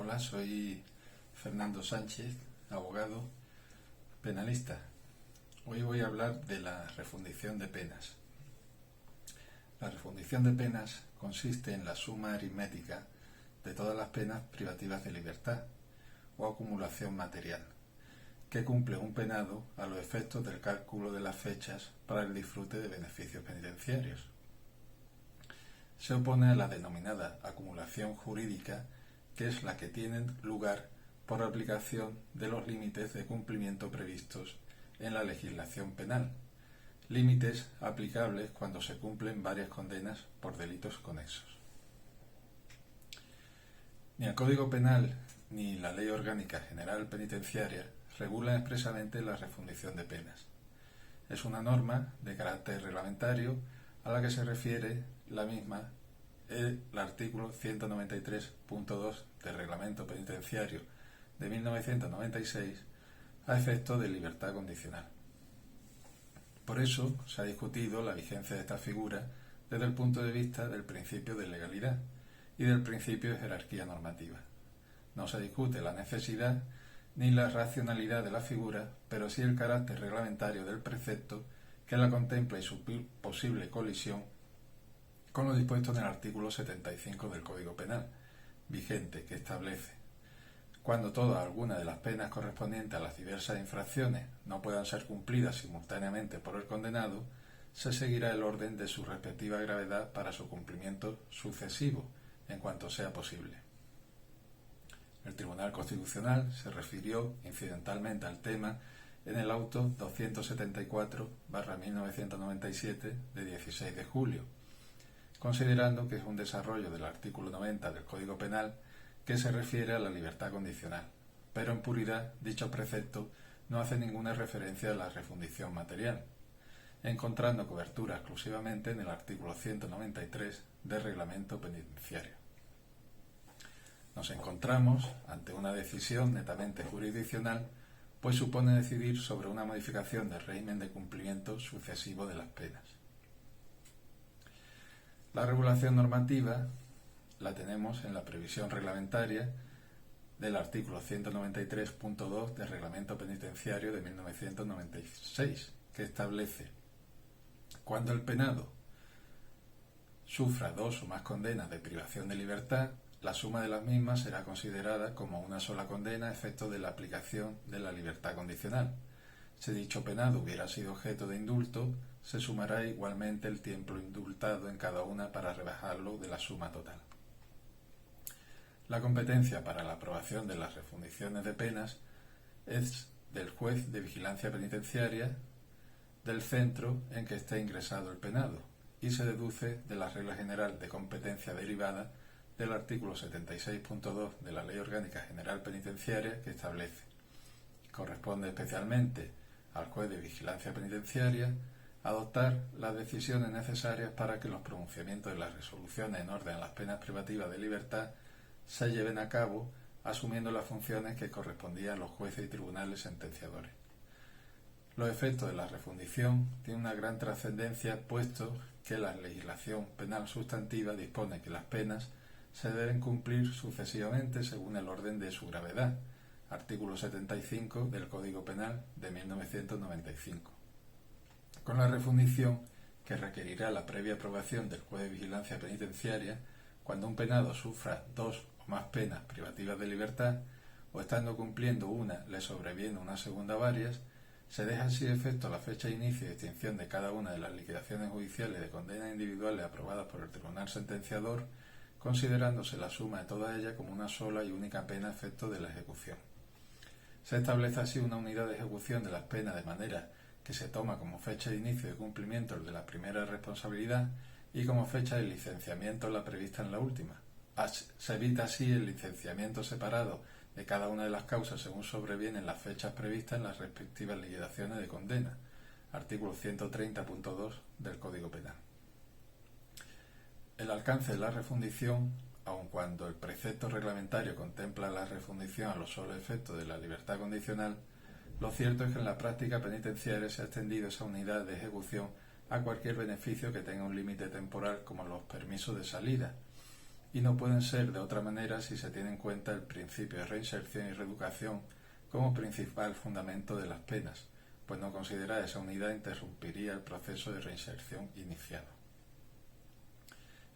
Hola, soy Fernando Sánchez, abogado penalista. Hoy voy a hablar de la refundición de penas. La refundición de penas consiste en la suma aritmética de todas las penas privativas de libertad o acumulación material que cumple un penado a los efectos del cálculo de las fechas para el disfrute de beneficios penitenciarios. Se opone a la denominada acumulación jurídica, que es la que tiene lugar por aplicación de los límites de cumplimiento previstos en la legislación penal, límites aplicables cuando se cumplen varias condenas por delitos conexos. Ni el Código Penal ni la Ley Orgánica General Penitenciaria regulan expresamente la refundición de penas. Es una norma de carácter reglamentario a la que se refiere la misma el artículo 193.2 del Reglamento Penitenciario de 1996 a efecto de libertad condicional. Por eso se ha discutido la vigencia de esta figura desde el punto de vista del principio de legalidad y del principio de jerarquía normativa. No se discute la necesidad ni la racionalidad de la figura, pero sí el carácter reglamentario del precepto que la contempla y su posible colisión con lo dispuesto en el artículo 75 del Código Penal, vigente, que establece: cuando toda o alguna de las penas correspondientes a las diversas infracciones no puedan ser cumplidas simultáneamente por el condenado, se seguirá el orden de su respectiva gravedad para su cumplimiento sucesivo, en cuanto sea posible. El Tribunal Constitucional se refirió incidentalmente al tema en el auto 274/1997 de 16 de julio, considerando que es un desarrollo del artículo 90 del Código Penal que se refiere a la libertad condicional, pero en puridad dicho precepto no hace ninguna referencia a la refundición material, encontrando cobertura exclusivamente en el artículo 193 del Reglamento Penitenciario. Nos encontramos ante una decisión netamente jurisdiccional, pues supone decidir sobre una modificación del régimen de cumplimiento sucesivo de las penas. La regulación normativa la tenemos en la previsión reglamentaria del artículo 193.2 del Reglamento Penitenciario de 1996, que establece: cuando el penado sufra 2 o más condenas de privación de libertad, la suma de las mismas será considerada como una sola condena a efecto de la aplicación de la libertad condicional. Si dicho penado hubiera sido objeto de indulto, se sumará igualmente el tiempo indultado en cada una para rebajarlo de la suma total. La competencia para la aprobación de las refundiciones de penas es del juez de vigilancia penitenciaria del centro en que esté ingresado el penado y se deduce de la regla general de competencia derivada del artículo 76.2 de la Ley Orgánica General Penitenciaria, que establece: corresponde especialmente al juez de vigilancia penitenciaria adoptar las decisiones necesarias para que los pronunciamientos de las resoluciones en orden a las penas privativas de libertad se lleven a cabo, asumiendo las funciones que correspondían a los jueces y tribunales sentenciadores. Los efectos de la refundición tienen una gran trascendencia, puesto que la legislación penal sustantiva dispone que las penas se deben cumplir sucesivamente según el orden de su gravedad, artículo 75 del Código Penal de 1995. Con la refundición, que requerirá la previa aprobación del juez de vigilancia penitenciaria, cuando un penado sufra 2 o más penas privativas de libertad, o estando cumpliendo una le sobreviene una segunda varias, se deja sin efecto la fecha de inicio y extinción de cada una de las liquidaciones judiciales de condenas individuales aprobadas por el tribunal sentenciador, considerándose la suma de todas ellas como una sola y única pena a efecto de la ejecución. Se establece así una unidad de ejecución de las penas, de manera que se toma como fecha de inicio de cumplimiento el de la primera responsabilidad y como fecha de licenciamiento la prevista en la última. Se evita así el licenciamiento separado de cada una de las causas según sobrevienen las fechas previstas en las respectivas liquidaciones de condena, artículo 130.2 del Código Penal. El alcance de la refundición, aun cuando el precepto reglamentario contempla la refundición a los solos efectos de la libertad condicional, lo cierto es que en la práctica penitenciaria se ha extendido esa unidad de ejecución a cualquier beneficio que tenga un límite temporal, como los permisos de salida, y no pueden ser de otra manera si se tiene en cuenta el principio de reinserción y reeducación como principal fundamento de las penas, pues no considerar esa unidad interrumpiría el proceso de reinserción iniciado.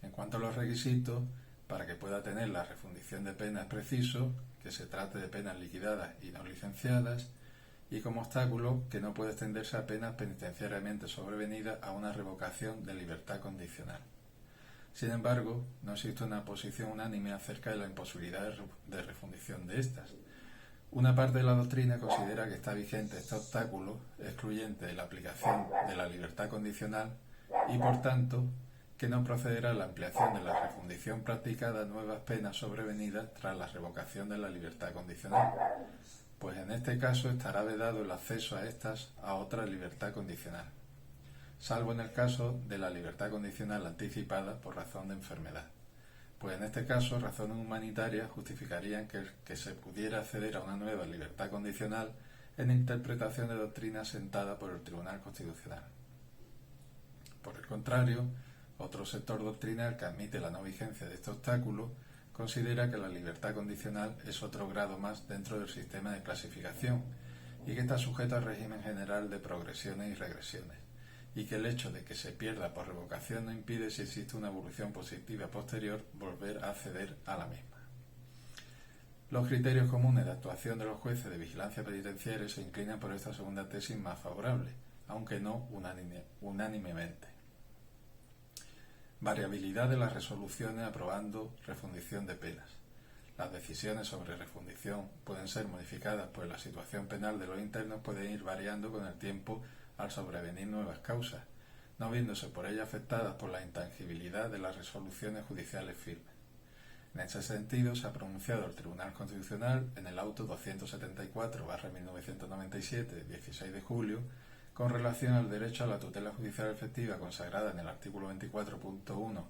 En cuanto a los requisitos, para que pueda tener la refundición de pena es preciso que se trate de penas liquidadas y no licenciadas, y como obstáculo que no puede extenderse a penas penitenciariamente sobrevenidas a una revocación de libertad condicional. Sin embargo, no existe una posición unánime acerca de la imposibilidad de refundición de estas. Una parte de la doctrina considera que está vigente este obstáculo excluyente de la aplicación de la libertad condicional y, por tanto, que no procederá a la ampliación de la refundición practicada a nuevas penas sobrevenidas tras la revocación de la libertad condicional, pues en este caso estará vedado el acceso a estas a otra libertad condicional, salvo en el caso de la libertad condicional anticipada por razón de enfermedad, pues en este caso razones humanitarias justificarían que se pudiera acceder a una nueva libertad condicional en interpretación de doctrina sentada por el Tribunal Constitucional. Por el contrario, otro sector doctrinal que admite la no vigencia de este obstáculo considera que la libertad condicional es otro grado más dentro del sistema de clasificación y que está sujeto al régimen general de progresiones y regresiones, y que el hecho de que se pierda por revocación no impide, si existe una evolución positiva posterior, volver a acceder a la misma. Los criterios comunes de actuación de los jueces de vigilancia penitenciaria se inclinan por esta segunda tesis más favorable, aunque no unánimemente. Variabilidad de las resoluciones aprobando refundición de penas. Las decisiones sobre refundición pueden ser modificadas, pues la situación penal de los internos puede ir variando con el tiempo al sobrevenir nuevas causas, no viéndose por ello afectadas por la intangibilidad de las resoluciones judiciales firmes. En ese sentido, se ha pronunciado el Tribunal Constitucional en el auto 274/1997, 16 de julio, con relación al derecho a la tutela judicial efectiva consagrada en el artículo 24.1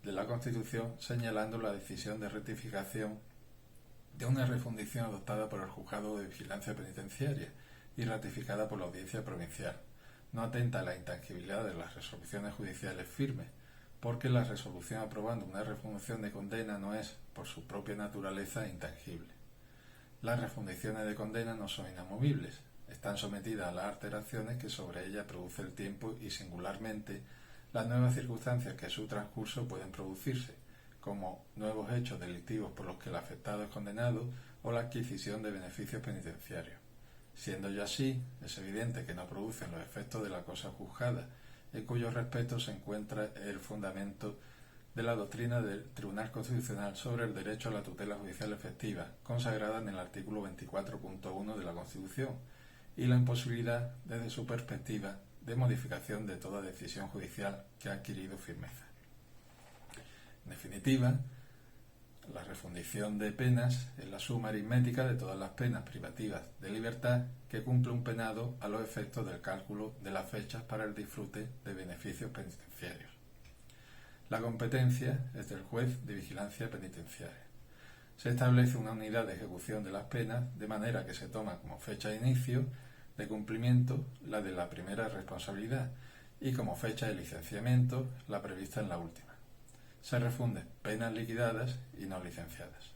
de la Constitución, señalando la decisión de rectificación de una refundición adoptada por el Juzgado de Vigilancia Penitenciaria y ratificada por la Audiencia Provincial. No atenta a la intangibilidad de las resoluciones judiciales firmes, porque la resolución aprobando una refundición de condena no es, por su propia naturaleza, intangible. Las refundiciones de condena no son inamovibles, están sometidas a las alteraciones que sobre ellas produce el tiempo y, singularmente, las nuevas circunstancias que en su transcurso pueden producirse, como nuevos hechos delictivos por los que el afectado es condenado o la adquisición de beneficios penitenciarios. Siendo ya así, es evidente que no producen los efectos de la cosa juzgada, en cuyo respeto se encuentra el fundamento de la doctrina del Tribunal Constitucional sobre el derecho a la tutela judicial efectiva, consagrada en el artículo 24.1 de la Constitución, y la imposibilidad, desde su perspectiva, de modificación de toda decisión judicial que ha adquirido firmeza. En definitiva, la refundición de penas es la suma aritmética de todas las penas privativas de libertad que cumple un penado a los efectos del cálculo de las fechas para el disfrute de beneficios penitenciarios. La competencia es del juez de vigilancia penitenciaria. Se establece una unidad de ejecución de las penas de manera que se toma como fecha de inicio de cumplimiento la de la primera responsabilidad y como fecha de licenciamiento la prevista en la última. Se refunden penas liquidadas y no licenciadas.